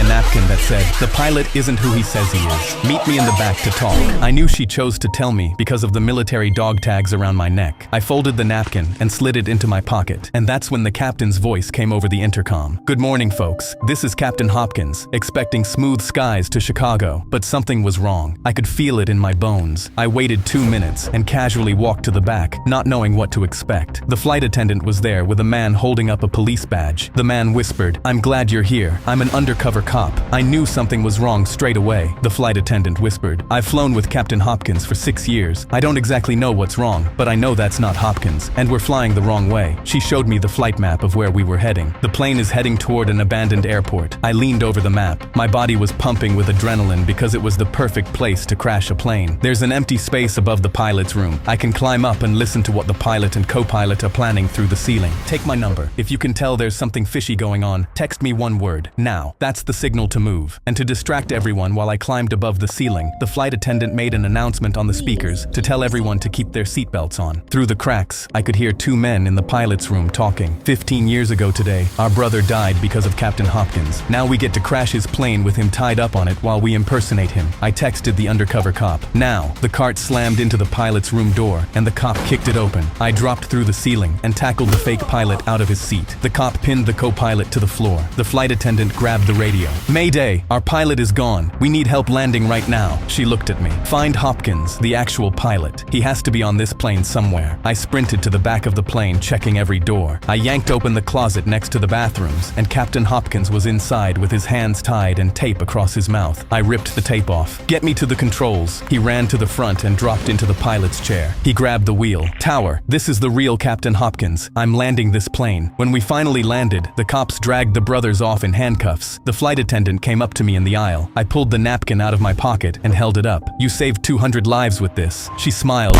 napkin that said, "The pilot isn't who he says he is. Meet me in the back to talk." I knew she chose to tell me because of the military dog tags around my neck. I folded the napkin and slid it into my pocket, and that's when the captain's voice came over the intercom. "Good morning, folks. This is Captain Hopkins, expecting smooth skies to Chicago." But something was wrong. I could feel it in my bones. I waited 2 minutes and casually walked to the back, not knowing what to expect. The flight attendant was there with a man holding up a police badge. The man whispered, "I'm glad you're here. I'm an undercover cop." I knew something was wrong straight away. The flight attendant whispered, "I've flown with Captain Hopkins for 6 years. I don't exactly know what's wrong, but I know that's not Hopkins, and we're flying the wrong way." She showed me the flight map of where we were heading. The plane is heading toward an abandoned airport. I leaned over the map. My body was pumping with adrenaline because it was the perfect place to crash a plane. There's an empty space above the pilot's room. I can climb up and listen to what the pilot and co-pilot are planning through the ceiling. "Take my number. If you can tell there's something fishy going on, text me one word, now." That's the signal to move. And to distract everyone while I climbed above the ceiling, the flight attendant made an announcement on the speakers to tell everyone to keep their seatbelts on. Through the cracks, I could hear 2 men in the pilot's room talking. 15 years ago today, our brother died because of Captain Hopkins. Now we get to crash his plane with him tied up on it while we impersonate him. I texted the undercover cop. Now, the cart slammed into the pilot's room door, and the cop kicked it open. I dropped through the ceiling and tackled the fake pilot out of his seat. The cop pinned the co-pilot to the floor. The flight attendant grabbed the radio. "Mayday, our pilot is gone. We need help landing right now." She looked at me. "Find Hopkins, the actual pilot. He has to be on this plane somewhere." I sprinted to the back of the plane, checking every door. I yanked open the closet next to the bathrooms, and Captain Hopkins was inside with his hands tied and tape across his mouth. I ripped the tape off. "Get me to the controls." He ran to the front and dropped into the pilot's chair. He grabbed the wheel. "Tower, this is the real Captain Hopkins. I'm landing this plane." When we finally landed, the cops dragged the brothers off in handcuffs. The flight attendant came up to me in the aisle. I pulled the napkin out of my pocket and held it up. "You saved 200 lives with this." She smiled.